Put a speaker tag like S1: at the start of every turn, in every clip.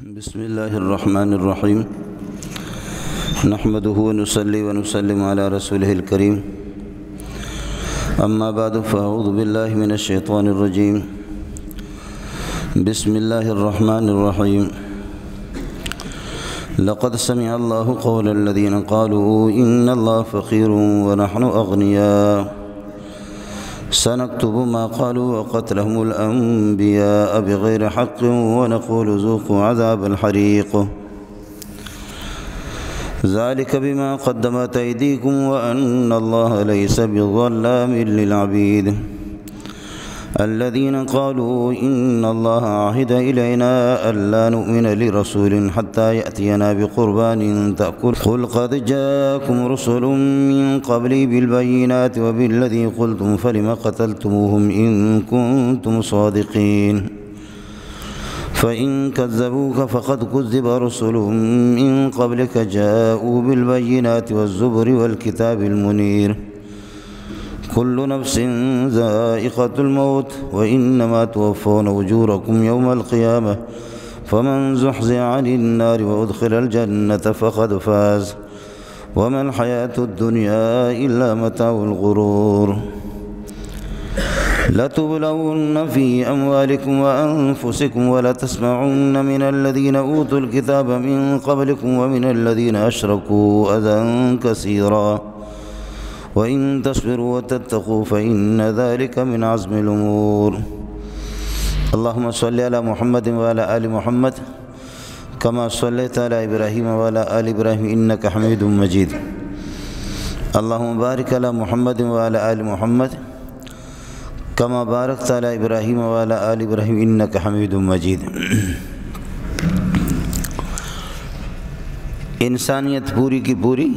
S1: بسم الله الرحمن الرحيم نحمده ونصلي ونسلم على رسوله الكريم أما بعد فأعوذ بالله من الشيطان الرجيم بسم الله الرحمن الرحيم لقد سمع الله قول الذين قالوا إن الله فقير ونحن أغنياء سنكتب ما قالوا وقتلهم الأنبياء بغير حق ونقول ذوقوا عذاب الحريق ذلك بما قدمت أيديكم وأن الله ليس بظلام للعبيد الذين قالوا إن الله عهد إلينا ألا نؤمن لرسول حتى يأتينا بقربان تأكل قل قد جاءكم رسل من قبلي بالبينات وبالذي قلتم فلم قتلتموهم إن كنتم صادقين فإن كذبوك فقد كذب رسل من قبلك جاءوا بالبينات والزبر والكتاب المنير كل نفس ذائقة الموت وإنما توفون أجوركم يوم القيامة فمن زحزح عن النار وأدخل الجنة فقد فاز وما الحياة الدنيا إلا متاع الغرور لتبلون في أموالكم وأنفسكم ولتسمعن من الذين أوتوا الكتاب من قبلكم ومن الذين أشركوا أذى كثيرا وإن تصبروا وتتقوا فإن ذلك من عزم الأمور اللهم صل على محمد وعلى آل محمد كما صليت على إبراهيم وعلى آل إبراهيم إنك حميد مجيد اللهم بارك على محمد وعلى آل محمد كما باركت على إبراهيم وعلى آل إبراهيم إنك حميد مجيد انسانیت پوری کی پوری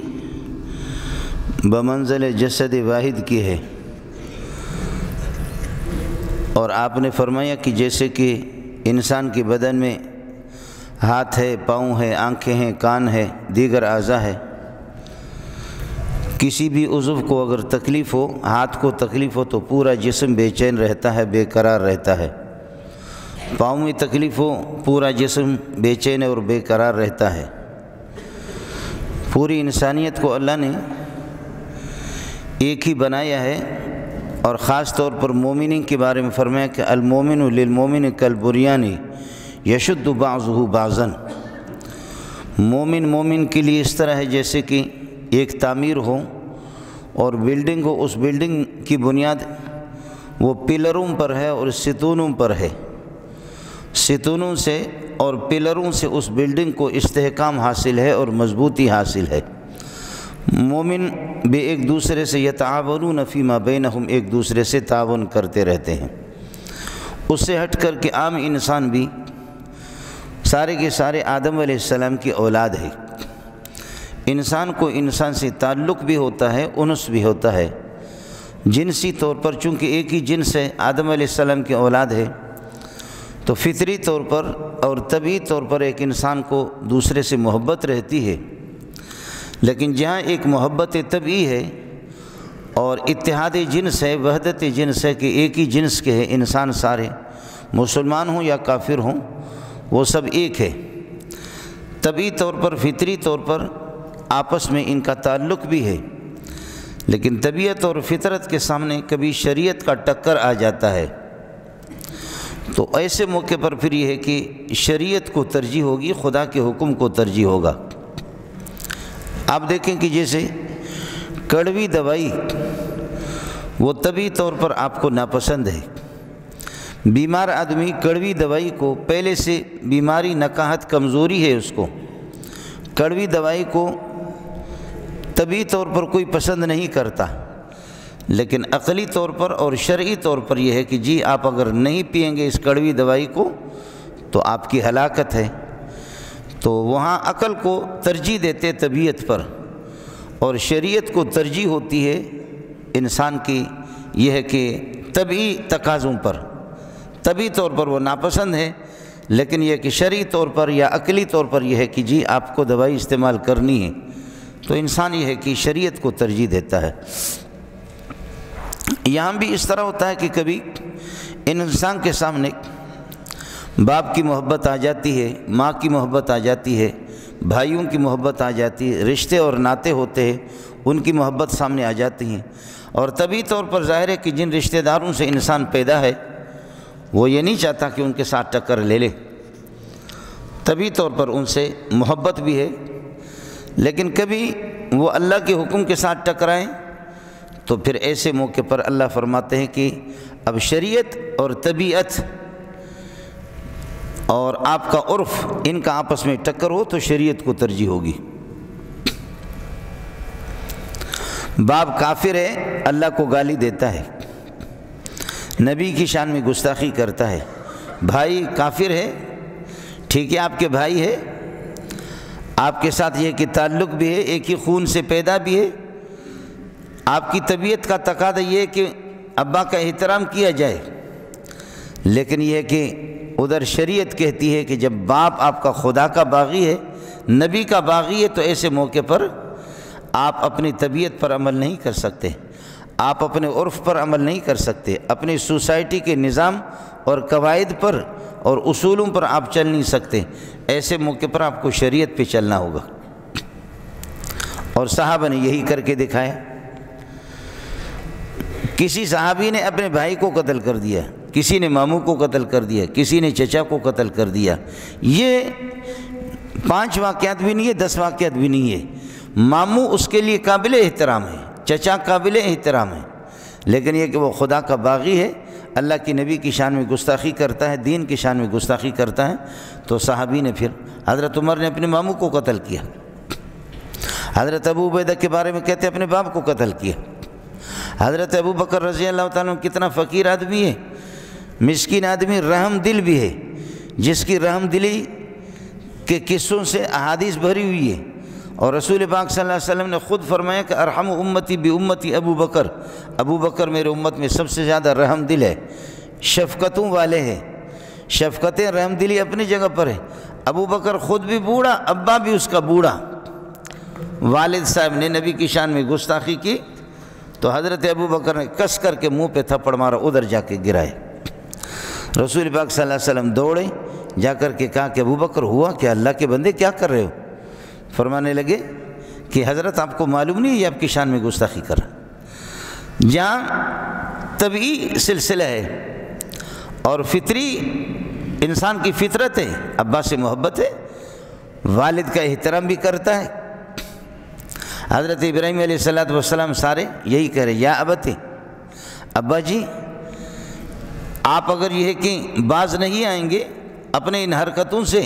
S1: بمنزل جسد واحد کی ہے، اور آپ نے فرمایا کہ جیسے کہ انسان کے بدن میں ہاتھ ہے، پاؤں ہے، آنکھیں ہیں، کان ہے، دیگر اعضاء ہے، کسی بھی عضو کو اگر تکلیف ہو، ہاتھ کو تکلیف ہو تو پورا جسم بے چین رہتا ہے، بے قرار رہتا ہے، پاؤں میں تکلیف ہو پورا جسم بے چین اور بے قرار رہتا ہے۔ پوری انسانیت کو اللہ نے ایک ہی بنایا ہے، اور خاص طور پر مومنین کے بارے میں فرمایا کہ المومن للمومن کالبنیان یشد بعضہ بعضا۔ مومن مومن کے لیے اس طرح ہے جیسے کہ ایک تعمیر ہو اور بلڈنگ ہو، اس بلڈنگ کی بنیاد وہ پلروں پر ہے اور ستونوں پر ہے، ستونوں سے اور پلروں سے اس بلڈنگ کو استحکام حاصل ہے اور مضبوطی حاصل ہے۔ مومن بھی ایک دوسرے سے یتعاونون فیما بینہم، ایک دوسرے سے تعاون کرتے رہتے ہیں۔ اس سے ہٹ کر کے عام انسان بھی سارے کے سارے آدم علیہ السلام کی اولاد ہے۔ انسان کو انسان سے تعلق بھی ہوتا ہے، انس بھی ہوتا ہے، جنسی طور پر چونکہ ایک ہی جنس ہے، آدم علیہ السلام کی اولاد ہے، تو فطری طور پر اور طبعی طور پر ایک انسان کو دوسرے سے محبت رہتی ہے۔ لیکن جہاں ایک محبت طبعی ہے اور اتحاد جنس ہے، وحدت جنس ہے کہ ایک ہی جنس کے ہیں انسان، سارے مسلمان ہوں یا کافر ہوں وہ سب ایک ہے، طبعی طور پر فطری طور پر آپس میں ان کا تعلق بھی ہے، لیکن طبیعت اور فطرت کے سامنے کبھی شریعت کا ٹکر آ جاتا ہے، تو ایسے موقع پر پھر یہ ہے کہ شریعت کو ترجیح ہوگی، خدا کے حکم کو ترجیح ہوگا۔ آپ دیکھیں کہ جیسے کڑوی دوائی وہ طبعی طور پر آپ کو ناپسند ہے، بیمار آدمی کڑوی دوائی کو پہلے سے بیماری، نکاہت، کمزوری ہے، اس کو کڑوی دوائی کو طبعی طور پر کوئی پسند نہیں کرتا، لیکن عقلی طور پر اور شرعی طور پر یہ ہے کہ جی آپ اگر نہیں پئیں گے اس کڑوی دوائی کو تو آپ کی ہلاکت ہے۔ تو وہاں عقل کو ترجیح دیتے طبیعت پر، اور شریعت کو ترجیح ہوتی ہے انسان کی یہ ہے کہ طبعی تقاضوں پر، طبعی طور پر وہ ناپسند ہے، لیکن یہ کہ شرعی طور پر یا عقلی طور پر یہ ہے کہ جی آپ کو دوائی استعمال کرنی ہے، تو انسان یہ ہے کہ شریعت کو ترجیح دیتا ہے۔ یہاں بھی اس طرح ہوتا ہے کہ کبھی انسان کے سامنے باپ کی محبت آ جاتی ہے، ماں کی محبت آ جاتی ہے، بھائیوں کی محبت آ جاتی ہے، رشتے اور ناتے ہوتے ہیں ان کی محبت سامنے آ جاتی ہیں۔ اور طبی طور پر ظاہر ہے کہ جن رشتہ داروں سے انسان پیدا ہے وہ یہ نہیں چاہتا کہ ان کے ساتھ ٹکر لے لے، طبی طور پر ان سے محبت بھی ہے، لیکن کبھی وہ اللہ کے حکم کے ساتھ ٹکرائیں تو پھر ایسے موقع پر اللہ فرماتے ہیں کہ اب شریعت اور طبیعت اور آپ کا عرف ان کا آپس میں ٹکر ہو تو شریعت کو ترجیح ہوگی۔ باپ کافر ہے، اللہ کو گالی دیتا ہے، نبی کی شان میں گستاخی کرتا ہے، بھائی کافر ہے، ٹھیک ہے آپ کے بھائی ہے، آپ کے ساتھ یہ کہ تعلق بھی ہے، ایک ہی خون سے پیدا بھی ہے، آپ کی طبیعت کا تقاضا یہ ہے کہ ابا کا احترام کیا جائے، لیکن یہ ہے کہ ادھر شریعت کہتی ہے کہ جب باپ آپ کا خدا کا باغی ہے، نبی کا باغی ہے، تو ایسے موقع پر آپ اپنی طبیعت پر عمل نہیں کر سکتے، آپ اپنے عرف پر عمل نہیں کر سکتے، اپنی سوسائٹی کے نظام اور قواعد پر اور اصولوں پر آپ چل نہیں سکتے، ایسے موقع پر آپ کو شریعت پہ چلنا ہوگا۔ اور صحابہ نے یہی کر کے دکھایا۔ کسی صحابی نے اپنے بھائی کو قتل کر دیا، کسی نے ماموں کو قتل کر دیا، کسی نے چچا کو قتل کر دیا۔ یہ 5 واقعات بھی نہیں ہے، 10 واقعات بھی نہیں ہے۔ ماموں اس کے لیے قابل احترام ہے، چچا قابل احترام ہے، لیکن یہ کہ وہ خدا کا باغی ہے، اللہ کی نبی کی شان میں گستاخی کرتا ہے، دین کی شان میں گستاخی کرتا ہے، تو صحابی نے پھر حضرت عمر نے اپنے ماموں کو قتل کیا، حضرت ابو عبیدہ کے بارے میں کہتے ہیں اپنے باپ کو قتل کیا، حضرت ابو بکر رضی اللہ تعالیٰ عنہ کتنا فقیر آدمی ہے، مسکین آدمی، رحم دل بھی ہے، جس کی رحم دلی کے قصوں سے احادیث بھری ہوئی ہے، اور رسول پاک صلی اللہ علیہ وسلم نے خود فرمایا کہ ارحم امتی بی امتی ابو بکر، ابو بکر میرے امت میں سب سے زیادہ رحم دل ہے، شفقتوں والے ہیں، شفقتیں رحم دلی اپنی جگہ پر ہے۔ ابو بکر خود بھی بوڑھا، ابا بھی اس کا بوڑھا، والد صاحب نے نبی کی شان میں گستاخی کی تو حضرت ابو بکر نے کس کر کے منہ پہ تھپڑ مارا، ادھر جا کے گرائے۔ رسول پاک صلی اللہ علیہ وسلم دوڑے جا کر کے کہا کہ ابو بکر ہوا کہ اللہ کے بندے کیا کر رہے ہو؟ فرمانے لگے کہ حضرت آپ کو معلوم نہیں یہ آپ کی شان میں گستاخی کر رہا۔ جہاں طبعی سلسلہ ہے اور فطری انسان کی فطرت ہے، ابا سے محبت ہے، والد کا احترام بھی کرتا ہے۔ حضرت ابراہیم علیہ السلام سارے یہی کہہ رہے یا ابت، ابا جی آپ اگر یہ ہے کہ باز نہیں آئیں گے اپنے ان حرکتوں سے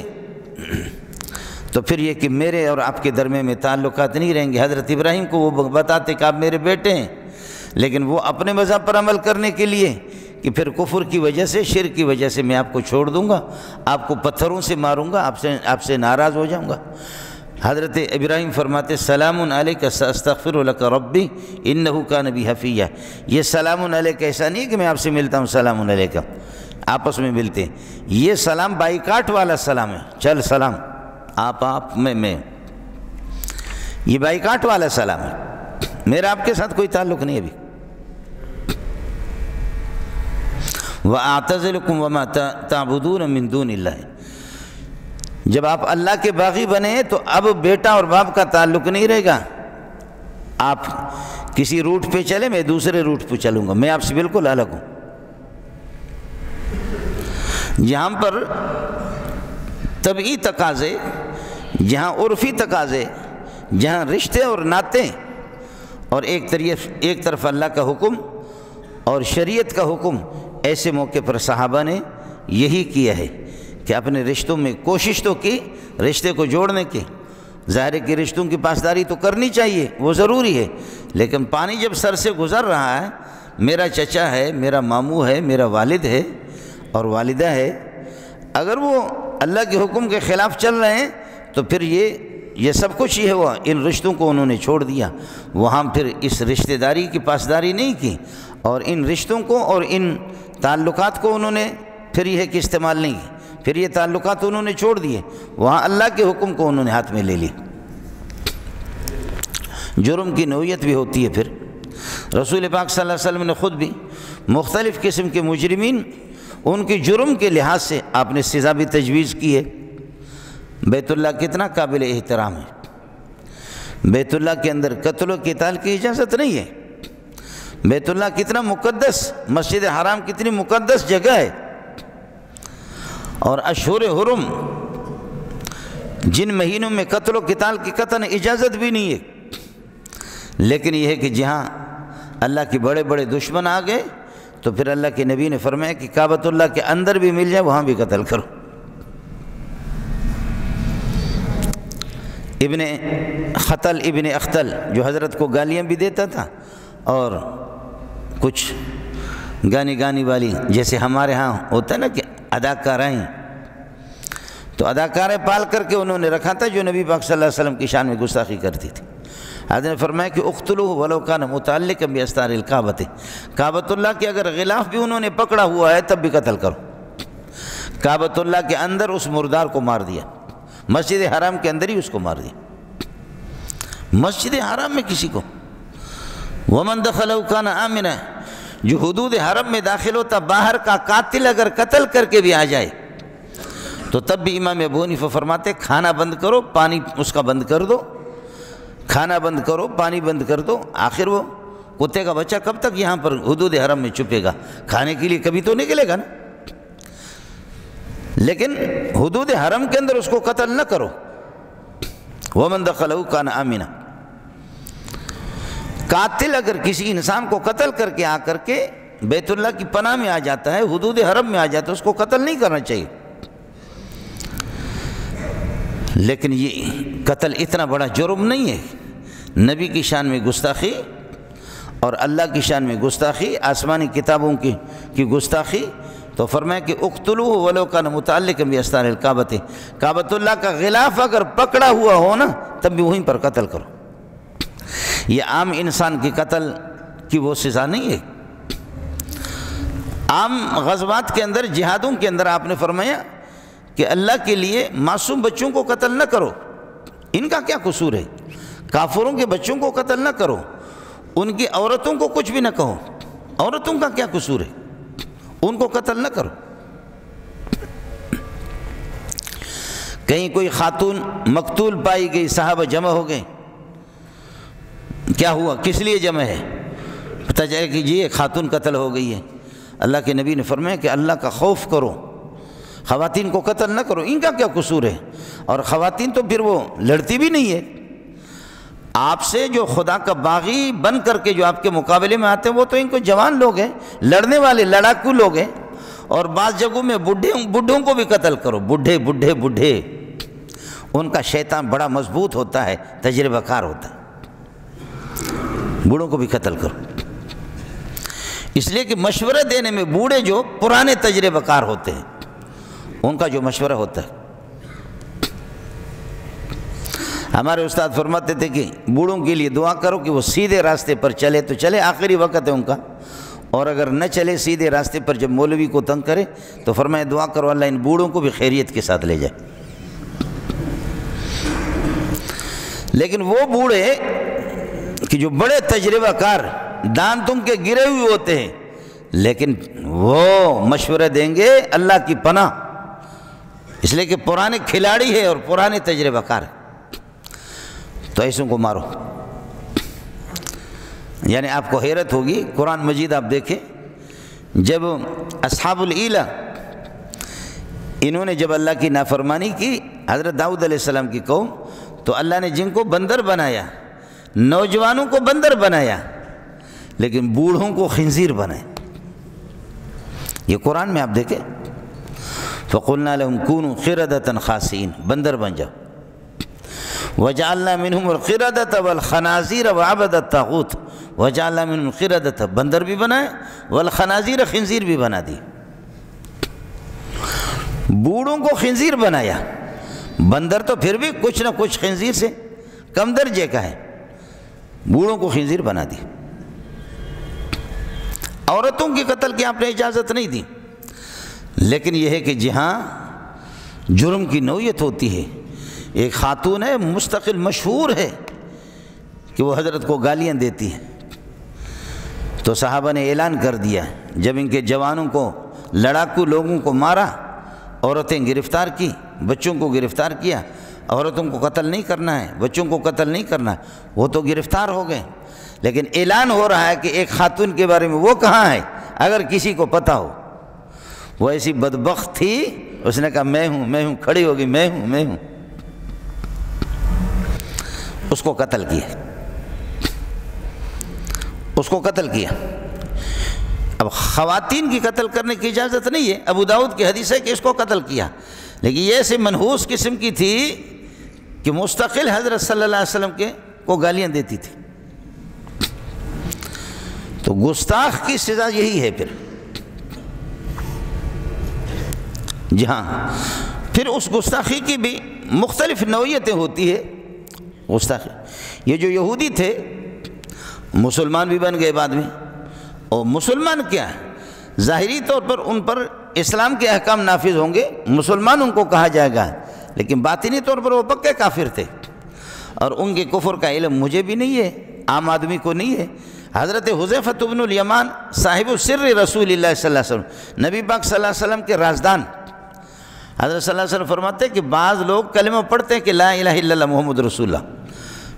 S1: تو پھر یہ کہ میرے اور آپ کے درمیان میں تعلقات نہیں رہیں گے۔ حضرت ابراہیم کو وہ بتاتے کہ آپ میرے بیٹے ہیں، لیکن وہ اپنے مذہب پر عمل کرنے کے لیے کہ پھر کفر کی وجہ سے، شرک کی وجہ سے میں آپ کو چھوڑ دوں گا، آپ کو پتھروں سے ماروں گا، آپ سے ناراض ہو جاؤں گا۔ حضرت ابراہیم فرماتے سلام علیک ساستغفر لک ربی انہ کان بی حفیہ۔ یہ سلام علیک ایسا نہیں کہ میں آپ سے ملتا ہوں سلام علیکم، آپس میں ملتے ہیں، یہ سلام بائیکاٹ والا سلام ہے، چل سلام آپ میں، یہ بائیکاٹ والا سلام ہے، میرا آپ کے ساتھ کوئی تعلق نہیں ابھی۔ وَأَعْتَزِلُكُمْ وَمَا تَعْبُدُونَ مِن دُونِ اللَّهِ۔ جب آپ اللہ کے باغی بنے ہیں تو اب بیٹا اور باپ کا تعلق نہیں رہے گا، آپ کسی روٹ پہ چلے میں دوسرے روٹ پہ چلوں گا، میں آپ سے بالکل الگ ہوں۔ یہاں پر طبعی تقاضے، جہاں عرفی تقاضے، جہاں رشتے اور ناتے، اور ایک طرف اللہ کا حکم اور شریعت کا حکم، ایسے موقع پر صحابہ نے یہی کیا ہے کہ اپنے رشتوں میں کوشش تو کی رشتے کو جوڑنے کی۔ ظاہر ہے کہ رشتوں کی پاسداری تو کرنی چاہیے، وہ ضروری ہے، لیکن پانی جب سر سے گزر رہا ہے، میرا چچا ہے، میرا ماموں ہے، میرا والد ہے اور والدہ ہے، اگر وہ اللہ کے حکم کے خلاف چل رہے ہیں تو پھر یہ سب کچھ یہ ہوا، ان رشتوں کو انہوں نے چھوڑ دیا، وہاں پھر اس رشتہ داری کی پاسداری نہیں کی، اور ان رشتوں کو اور ان تعلقات کو انہوں نے پھر یہ کہ استعمال نہیں کی، پھر یہ تعلقات انہوں نے چھوڑ دیے، وہاں اللہ کے حکم کو انہوں نے ہاتھ میں لے لی۔ جرم کی نوعیت بھی ہوتی ہے۔ پھر رسول پاک صلی اللہ علیہ وسلم نے خود بھی مختلف قسم کے مجرمین ان کی جرم کے لحاظ سے آپ نے سزا بھی تجویز کی ہے۔ بیت اللہ کتنا قابل احترام ہے، بیت اللہ کے اندر قتل و قتال کی اجازت نہیں ہے۔ بیت اللہ کتنا مقدس، مسجد حرام کتنی مقدس جگہ ہے، اور اشہر حرم جن مہینوں میں قتل و قتال کی قطعاً اجازت بھی نہیں ہے، لیکن یہ ہے کہ جہاں اللہ کے بڑے بڑے دشمن آ گئے تو پھر اللہ کے نبی نے فرمایا کہ کعبۃ اللہ کے اندر بھی مل جائے وہاں بھی قتل کرو۔ ابن خطل ابن اختل جو حضرت کو گالیاں بھی دیتا تھا، اور کچھ گانی والی جیسے ہمارے ہاں ہوتا ہے نا کہ اداکارائیں، تو اداکاریں پال کر کے انہوں نے رکھا تھا جو نبی پاک صلی اللہ علیہ وسلم کی شان میں گستاخی کرتی تھی۔ حضرت نے فرمایا کہ اقتلوہ ولو کان متعلقا باستار الکعبۃ، کعبۃ اللہ کے اگر غلاف بھی انہوں نے پکڑا ہوا ہے تب بھی قتل کرو۔ کعبۃ اللہ کے اندر اس مردار کو مار دیا، مسجد حرام کے اندر ہی اس کو مار دیا، مسجد حرام میں کسی کو۔ ومن دخلہ کان آمنا، جو حدود حرم میں داخل ہوتا باہر کا قاتل اگر قتل کر کے بھی آ جائے تو تب بھی امام ابو حنیفہ فرماتے کھانا بند کرو، پانی اس کا بند کر دو، کھانا بند کرو، پانی بند کر دو۔ آخر وہ کتے کا بچہ کب تک یہاں پر حدود حرم میں چھپے گا، کھانے کے لیے کبھی تو نکلے گا نا، لیکن حدود حرم کے اندر اس کو قتل نہ کرو۔ ومن دخلہ کان آمنا، قاتل اگر کسی انسان کو قتل کر کے آ کر کے بیت اللہ کی پناہ میں آ جاتا ہے، حدود حرم میں آ جاتا ہے، اس کو قتل نہیں کرنا چاہیے۔ لیکن یہ قتل اتنا بڑا جرم نہیں ہے، نبی کی شان میں گستاخی اور اللہ کی شان میں گستاخی، آسمانی کتابوں کی گستاخی، تو فرمایا کہ اقتلوہ ولو کان متعلقا باستار الکعبۃ، کعبۃ اللہ کا غلاف اگر پکڑا ہوا ہو نا تب بھی وہیں پر قتل کرو۔ یہ عام انسان کی قتل کی وہ سزا نہیں ہے۔ عام غزوات کے اندر، جہادوں کے اندر آپ نے فرمایا کہ اللہ کے لیے معصوم بچوں کو قتل نہ کرو، ان کا کیا قصور ہے؟ کافروں کے بچوں کو قتل نہ کرو، ان کی عورتوں کو کچھ بھی نہ کہو، عورتوں کا کیا قصور ہے؟ ان کو قتل نہ کرو۔ کہیں کوئی خاتون مقتول پائی گئی، صحابہ جمع ہو گئے، کیا ہوا، کس لیے جمع ہے؟ پتہ چلے کہ جی ایک خاتون قتل ہو گئی ہے۔ اللہ کے نبی نے فرمایا کہ اللہ کا خوف کرو، خواتین کو قتل نہ کرو، ان کا کیا قصور ہے؟ اور خواتین تو پھر وہ لڑتی بھی نہیں ہے، آپ سے جو خدا کا باغی بن کر کے جو آپ کے مقابلے میں آتے ہیں وہ تو ان کو جوان لوگ ہیں، لڑنے والے لڑاکو لوگ ہیں، اور بعض جگہوں میں بڈھوں کو بھی قتل کرو، بڈھے ان کا شیطان بڑا مضبوط ہوتا ہے، تجربہ کار ہوتا ہے، بوڑھوں کو بھی قتل کرو، اس لیے کہ مشورہ دینے میں بوڑھے جو پرانے تجربہ کار ہوتے ہیں ان کا جو مشورہ ہوتا ہے۔ ہمارے استاد فرماتے تھے کہ بوڑھوں کے لیے دعا کرو کہ وہ سیدھے راستے پر چلے تو چلے، آخری وقت ہے ان کا، اور اگر نہ چلے سیدھے راستے پر، جب مولوی کو تنگ کرے تو فرمائے دعا کرو اللہ ان بوڑھوں کو بھی خیریت کے ساتھ لے جائے۔ لیکن وہ بوڑھے کہ جو بڑے تجربہ کار، دان تم کے گرے ہوئے ہوتے ہیں، لیکن وہ مشورہ دیں گے اللہ کی پناہ، اس لیے کہ پرانے کھلاڑی ہے اور پرانے تجربہ کار ہے، تو ایسوں کو مارو۔ یعنی آپ کو حیرت ہوگی، قرآن مجید آپ دیکھیں، جب اصحاب الایلہ انہوں نے جب اللہ کی نافرمانی کی، حضرت داؤد علیہ السلام کی قوم، تو اللہ نے جن کو بندر بنایا، نوجوانوں کو بندر بنایا، لیکن بوڑھوں کو خنزیر بنائے۔ یہ قرآن میں آپ دیکھیں، فَقُلْنَا لَهُمْ كُونُوا قِرَدَةً خَاسِئِينَ، بندر بن جاؤ، وَجَعَلْنَا مِنْهُمُ الْقِرَدَةَ وَالْخَنَازِيرَ وَعَبَدَ الطَّاغُوتَ، وَجَعَلْنَا مِنْهُمْ الْقِرَدَةَ، بندر بھی بنائے، والخنازیر خنزیر بھی بنا دی۔ بوڑھوں کو خنزیر بنایا، بندر تو پھر بھی کچھ نہ کچھ خنزیر سے کم درجے کا ہے، بوڑھوں کو خنزیر بنا دی۔ عورتوں کی قتل کی آپ نے اجازت نہیں دی، لیکن یہ ہے کہ جہاں جرم کی نوعیت ہوتی ہے، ایک خاتون ہے مستقل مشہور ہے کہ وہ حضرت کو گالیاں دیتی ہے، تو صحابہ نے اعلان کر دیا، جب ان کے جوانوں کو، لڑاکو لوگوں کو مارا، عورتیں گرفتار کی، بچوں کو گرفتار کیا، عورتوں کو قتل نہیں کرنا ہے، بچوں کو قتل نہیں کرنا ہے، وہ تو گرفتار ہو گئے، لیکن اعلان ہو رہا ہے کہ ایک خاتون کے بارے میں وہ کہاں ہے، اگر کسی کو پتہ ہو۔ وہ ایسی بدبخت تھی، اس نے کہا میں ہوں، کھڑی ہوگی، میں ہوں، اس کو قتل کیا۔ اب خواتین کی قتل کرنے کی اجازت نہیں ہے، ابو داؤد کی حدیث ہے کہ اس کو قتل کیا، لیکن یہ ایسے منحوس قسم کی تھی کہ مستقل حضرت صلی اللہ علیہ وسلم کو گالیاں دیتی تھی۔ تو گستاخ کی سزا یہی ہے۔ پھر اس گستاخی کی بھی مختلف نوعیتیں ہوتی ہے۔ گستاخی، یہ جو یہودی تھے مسلمان بھی بن گئے بعد میں، اور مسلمان کیا ہے، ظاہری طور پر ان پر اسلام کے احکام نافذ ہوں گے، مسلمان ان کو کہا جائے گا، لیکن باطنی طور پر وہ پکے کافر تھے، اور ان کے کفر کا علم مجھے بھی نہیں ہے، عام آدمی کو نہیں ہے۔ حضرت حذیفہ بن الیمان صاحب السر رسول اللہ صلی اللہ علیہ وسلم، نبی پاک صلی اللہ علیہ وسلم کے رازدان، حضرت صلی اللہ علیہ وسلم فرماتے ہیں کہ بعض لوگ کلمہ پڑھتے ہیں کہ لا الہ الا اللہ محمد رسول اللہ،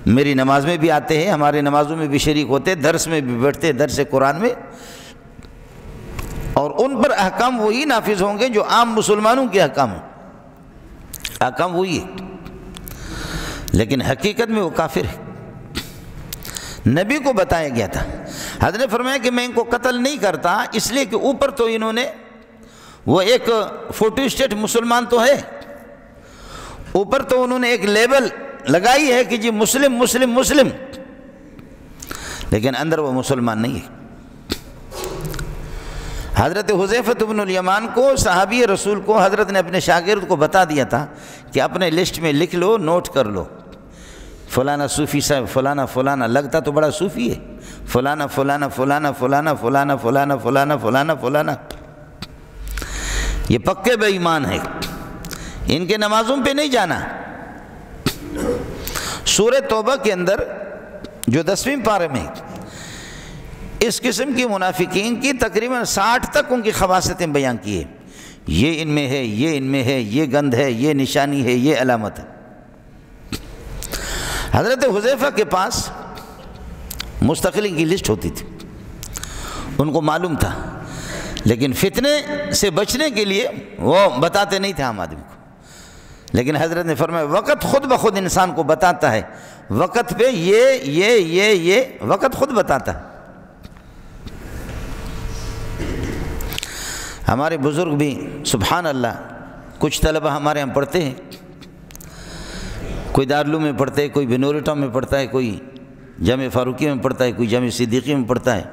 S1: میری نماز میں بھی آتے ہیں، ہمارے نمازوں میں بھی شریک ہوتے، درس میں بھی بیٹھتے ہیں، درس قرآن میں، اور ان پر احکام وہی نافذ ہوں گے جو عام مسلمانوں کے احکام ہیں، احکام وہی ہے، لیکن حقیقت میں وہ کافر ہے۔ نبی کو بتایا گیا تھا، حضرت نے فرمایا کہ میں ان کو قتل نہیں کرتا، اس لیے کہ اوپر تو انہوں نے وہ ایک فوٹو اسٹیٹ مسلمان تو ہے، اوپر تو انہوں نے ایک لیبل لگائی ہے کہ جی مسلم مسلم مسلم، لیکن اندر وہ مسلمان نہیں ہے۔ حضرت حذیفہ بن الیمان کو، صحابی رسول کو، حضرت نے اپنے شاگرد کو بتا دیا تھا کہ اپنے لسٹ میں لکھ لو، نوٹ کر لو، فلانا صوفی صاحب، فلانا فلانا، لگتا تو بڑا صوفی ہے، فلانا فلانا فلانا فلانا فلانا فلانا فلانا فلانا فلانا، یہ پکے بے ایمان ہے، ان کے نمازوں پہ نہیں جانا۔ سورہ توبہ کے اندر جو 10ویں پارے میں اس قسم کی منافقین کی تقریباً 60 تک ان کی خباثتیں بیان کی ہیں، یہ ان میں ہے، یہ ان میں ہے، یہ گند ہے، یہ نشانی ہے، یہ علامت ہے۔ حضرت حذیفہ کے پاس مستقل کی لسٹ ہوتی تھی، ان کو معلوم تھا، لیکن فتنے سے بچنے کے لیے وہ بتاتے نہیں تھے عام آدمی کو، لیکن حضرت نے فرمایا وقت خود بخود انسان کو بتاتا ہے، وقت پہ یہ وقت خود بتاتا ہے۔ ہمارے بزرگ بھی سبحان اللہ، کچھ طلبہ ہمارے یہاں پڑھتے ہیں، کوئی دارالعلوم میں پڑھتا ہے، کوئی بنورٹا میں پڑھتا ہے، کوئی جامع فاروقی میں پڑھتا ہے، کوئی جامع صدیقی میں پڑھتا ہے۔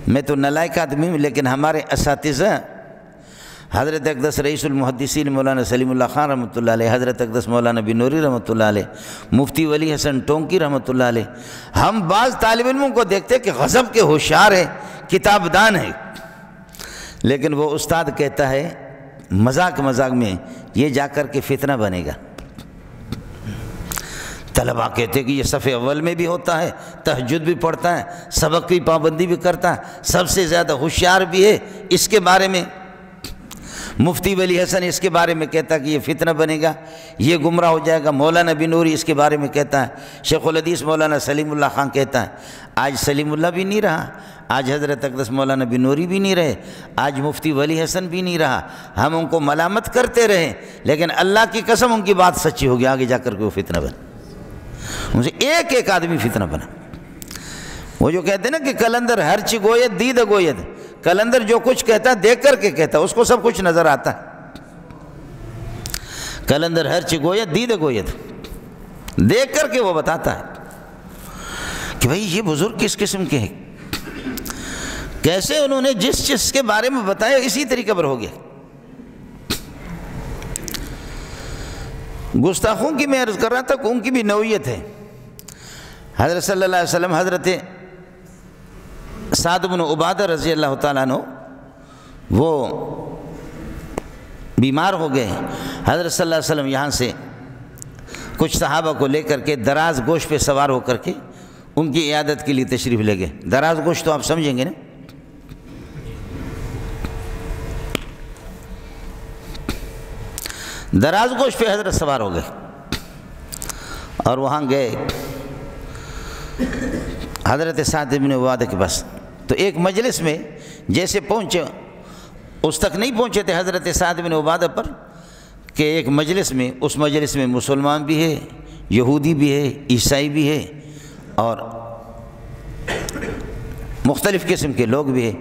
S1: میں تو نالائق آدمی ہوں، لیکن ہمارے اساتذہ حضرت اقدس رئیس المحدثین مولانا سلیم اللہ خان رحمۃ اللہ علیہ، حضرت اقدس مولانا بنوری رحمۃ اللہ علیہ، مفتی ولی حسن ٹونکی رحمۃ اللہ علیہ، ہم بعض طالب علموں کو دیکھتے ہیں کہ غضب کے ہوشیار ہے، کتاب دان ہے، لیکن وہ استاد کہتا ہے مذاق میں یہ جا کر کے فتنہ بنے گا۔ طلباء کہتے ہیں کہ یہ صف اول میں بھی ہوتا ہے، تہجد بھی پڑھتا ہے، سبق کی پابندی بھی کرتا ہے، سب سے زیادہ ہوشیار بھی ہے، اس کے بارے میں مفتی ولی حسن اس کے بارے میں کہتا ہے کہ یہ فتنہ بنے گا، یہ گمراہ ہو جائے گا، مولانا بنوری اس کے بارے میں کہتا ہے، شیخ الحدیث مولانا سلیم اللہ خان کہتا ہے۔ آج سلیم اللہ بھی نہیں رہا، آج حضرت اقدس مولانا بنوری بھی نہیں رہے، آج مفتی ولی حسن بھی نہیں رہا، ہم ان کو ملامت کرتے رہے، لیکن اللہ کی قسم ان کی بات سچی ہوگی، آگے جا کر کے وہ فتنہ بنا، ان سے ایک ایک آدمی فتنہ بنا۔ وہ جو کہتے ہیں نا کہ کلندر ہر چی گوید دید گوید، کلندر جو کچھ کہتا ہے دیکھ کر کے کہتا ہے، اس کو سب کچھ نظر آتا ہے۔ کلندر ہر چی گوید دید گوید، دیکھ کر کے وہ بتاتا ہے کہ بھئی یہ بزرگ کس قسم کے ہیں، کیسے انہوں نے جس چیز کے بارے میں بتایا اسی طریقے پر ہو گیا۔ گستاخوں کی میں عرض کر رہا تھا کہ ان کی بھی نوعیت ہے۔ حضرت صلی اللہ علیہ وسلم، حضرت سعد بن عبادہ رضی اللہ تعالیٰ عنہ وہ بیمار ہو گئے، حضرت صلی اللہ علیہ وسلم یہاں سے کچھ صحابہ کو لے کر کے دراز گوش پہ سوار ہو کر کے ان کی عیادت کے لیے تشریف لے گئے۔ دراز گوش تو آپ سمجھیں گے نا، دراز گوش پہ حضرت سوار ہو گئے اور وہاں گئے حضرت سعد بن عبادہ کے پاس۔ تو ایک مجلس میں جیسے پہنچے، اس تک نہیں پہنچے تھے حضرت سعد بن عبادہ پر کہ ایک مجلس میں، اس مجلس میں مسلمان بھی ہے، یہودی بھی ہے، عیسائی بھی ہے اور مختلف قسم کے لوگ بھی ہیں،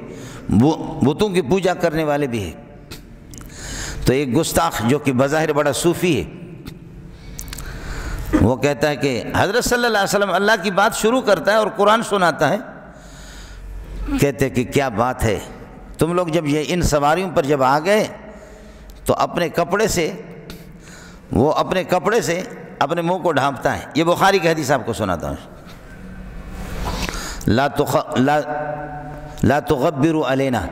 S1: بتوں کی پوجا کرنے والے بھی ہیں۔ تو ایک گستاخ جو کہ بظاہر بڑا صوفی ہے، وہ کہتا ہے کہ حضرت صلی اللہ علیہ وسلم اللہ کی بات شروع کرتا ہے اور قرآن سناتا ہے، کہتے ہیں کہ کیا بات ہے، تم لوگ جب یہ ان سواریوں پر جب آ گئے تو اپنے کپڑے سے اپنے منہ کو ڈھانپتا ہے۔ یہ بخاری کی حدیث آپ کو سناتا ہوں، لا تغبروا علینا،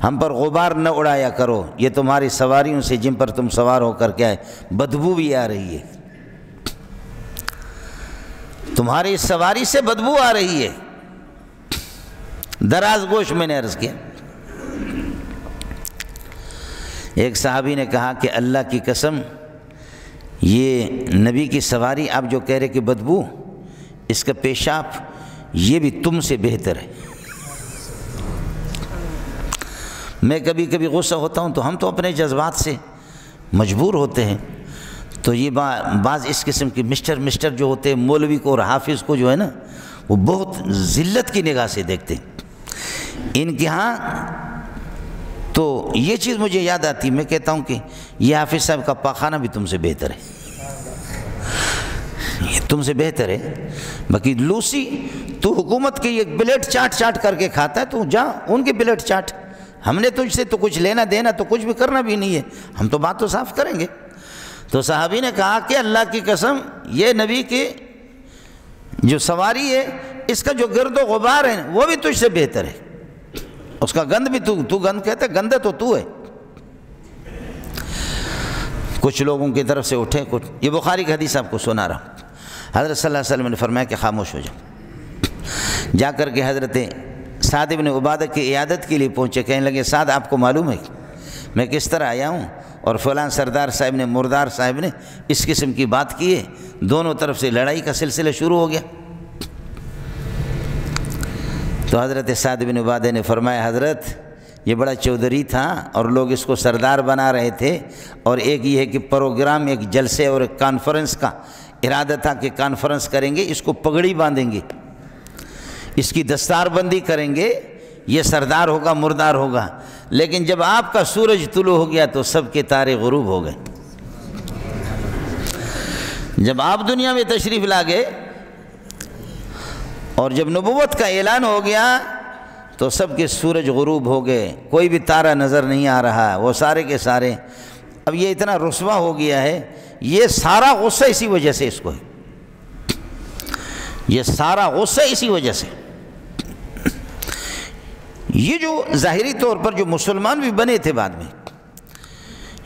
S1: ہم پر غبار نہ اڑایا کرو، یہ تمہاری سواریوں سے جن پر تم سوار ہو کر کے آئے بدبو بھی آ رہی ہے، تمہاری سواری سے بدبو آ رہی ہے۔ دراز گوش میں نے عرض کیا۔ ایک صحابی نے کہا کہ اللہ کی قسم، یہ نبی کی سواری آپ جو کہہ رہے کہ بدبو، اس کا پیشاب یہ بھی تم سے بہتر ہے۔ میں کبھی کبھی غصہ ہوتا ہوں تو ہم تو اپنے جذبات سے مجبور ہوتے ہیں، تو یہ بعض اس قسم کی مسٹر جو ہوتے ہیں مولوی کو اور حافظ کو جو ہے نا، وہ بہت ذلت کی نگاہ سے دیکھتے ہیں۔ ان کے ہاں تو یہ چیز مجھے یاد آتی، میں کہتا ہوں کہ یہ حافظ صاحب کا پاخانہ بھی تم سے بہتر ہے، یہ تم سے بہتر ہے۔ باقی لوسی تو حکومت کی ایک پلیٹ چاٹ کر کے کھاتا ہے، تو جا ان کی پلیٹ چاٹ، ہم نے تجھ سے تو کچھ لینا دینا تو کچھ بھی کرنا بھی نہیں ہے، ہم تو بات تو صاف کریں گے۔ تو صحابی نے کہا کہ اللہ کی قسم، یہ نبی کی جو سواری ہے اس کا جو گرد و غبار ہے وہ بھی تجھ سے بہتر ہے، اس کا گند بھی تو گند کہتا ہے، گندہ تو ہے۔ کچھ لوگوں کی طرف سے اٹھے، کچھ، یہ بخاری کی حدیث آپ کو سنا رہا ہوں۔ حضرت صلی اللہ علیہ وسلم نے فرمایا کہ خاموش ہو جاؤ۔ جا کر کے حضرت سعد بن عبادہ کی عیادت کے لیے پہنچے، کہنے لگے سعد آپ کو معلوم ہے میں کس طرح آیا ہوں، اور فلاں سردار صاحب نے، مردار صاحب نے اس قسم کی بات کی ہے، دونوں طرف سے لڑائی کا سلسلہ شروع ہو گیا۔ تو حضرت سعد بن عبادہ نے فرمایا حضرت یہ بڑا چودھری تھا اور لوگ اس کو سردار بنا رہے تھے، اور ایک یہ ہے کہ پروگرام ایک جلسے اور ایک کانفرنس کا ارادہ تھا کہ کانفرنس کریں گے، اس کو پگڑی باندھیں گے، اس کی دستار بندی کریں گے، یہ سردار ہوگا، مردار ہوگا۔ لیکن جب آپ کا سورج طلوع ہو گیا تو سب کے تارے غروب ہو گئے۔ جب آپ دنیا میں تشریف لا گئے اور جب نبوت کا اعلان ہو گیا تو سب کے سورج غروب ہو گئے، کوئی بھی تارہ نظر نہیں آ رہا، وہ سارے کے سارے۔ اب یہ اتنا رسوا ہو گیا ہے، یہ سارا غصہ اسی وجہ سے اس کو ہے، یہ سارا غصہ اسی وجہ سے۔ یہ جو ظاہری طور پر جو مسلمان بھی بنے تھے بعد میں،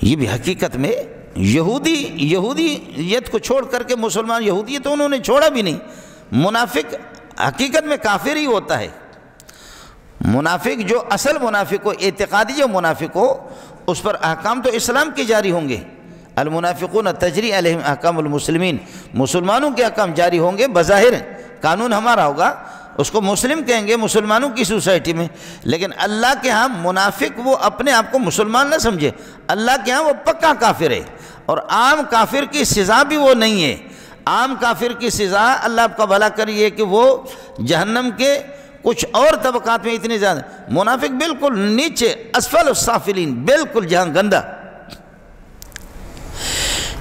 S1: یہ بھی حقیقت میں یہودیت کو چھوڑ کر کے مسلمان، یہودیت تو انہوں نے چھوڑا بھی نہیں۔ منافق حقیقت میں کافر ہی ہوتا ہے۔ منافق جو اصل منافق ہو، اعتقادی جو منافق ہو، اس پر احکام تو اسلام کے جاری ہوں گے۔ المنافقون تجری علیہم احکام المسلمین، مسلمانوں کے احکام جاری ہوں گے، بظاہر قانون ہمارا ہوگا، اس کو مسلم کہیں گے مسلمانوں کی سوسائٹی میں، لیکن اللہ کے ہاں منافق وہ اپنے آپ کو مسلمان نہ سمجھے، اللہ کے ہاں وہ پکا کافر ہے، اور عام کافر کی سزا بھی وہ نہیں ہے۔ عام کافر کی سزا اللہ آپ کا بھلا کریے کہ وہ جہنم کے کچھ اور طبقات میں اتنی زیادہ، منافق بالکل نیچے، اسفل السافلین، بالکل جہاں گندہ۔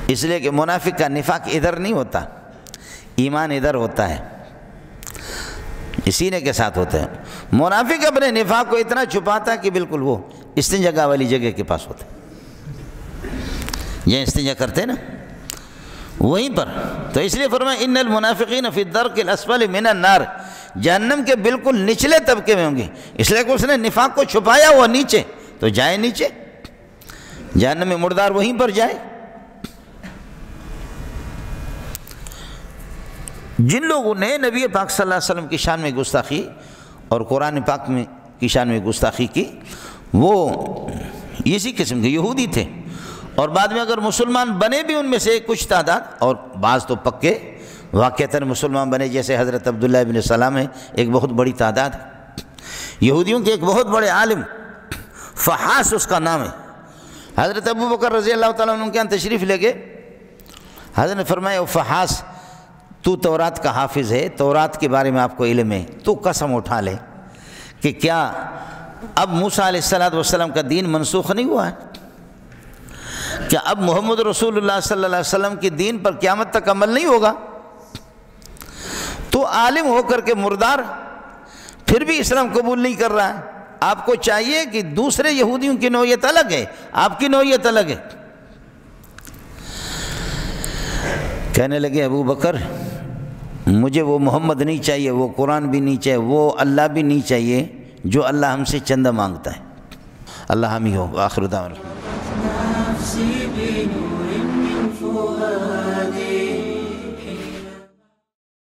S1: اس لیے کہ منافق کا نفاق ادھر نہیں ہوتا، ایمان ادھر ہوتا ہے، سینے کے ساتھ ہوتا ہے۔ منافق اپنے نفاق کو اتنا چھپاتا ہے کہ بالکل وہ استنجا والی جگہ کے پاس ہوتا ہے، یہ استنجا کرتے ہیں نا وہیں پر۔ تو اس لیے فرمایا ان المنافقین فی الدرک الاسفل من النار، جہنم کے بالکل نچلے طبقے میں ہوں گے۔ اس لیے کہ اس نے نفاق کو چھپایا ہوا نیچے، تو جائے نیچے، جہنم میں مردار وہیں پر جائے۔ جن لوگوں نے نبی پاک صلی اللہ علیہ وسلم کی شان میں گستاخی اور قرآن پاک میں کی شان میں گستاخی کی وہ اسی قسم کے یہودی تھے، اور بعد میں اگر مسلمان بنے بھی ان میں سے کچھ تعداد، اور بعض تو پکے واقعتاً مسلمان بنے، جیسے حضرت عبداللہ ابن سلام ہے، ایک بہت بڑی تعداد ہے۔ یہودیوں کے ایک بہت بڑے عالم فحاص اس کا نام ہے، حضرت ابو بکر رضی اللہ تعالیٰ عنہ کے یہاں تشریف لے گئے، حضرت نے فرمایا او فحاص تو تورات کا حافظ ہے، تورات کے بارے میں آپ کو علم ہے، تو قسم اٹھا لے کہ کیا اب موسیٰ علیہ السلام کا دین منسوخ نہیں ہوا ہے؟ کیا اب محمد رسول اللہ صلی اللہ علیہ وسلم کی دین پر قیامت تک عمل نہیں ہوگا؟ تو عالم ہو کر کے مردار پھر بھی اسلام قبول نہیں کر رہا ہے۔ آپ کو چاہیے کہ دوسرے یہودیوں کی نوعیت الگ ہے، آپ کی نوعیت الگ ہے۔ کہنے لگے ابو بکر مجھے وہ محمد نہیں چاہیے، وہ قرآن بھی نہیں چاہیے، وہ اللہ بھی نہیں چاہیے جو اللہ ہم سے چندہ مانگتا ہے۔ اللہ حامی ہو، آخر دعوانا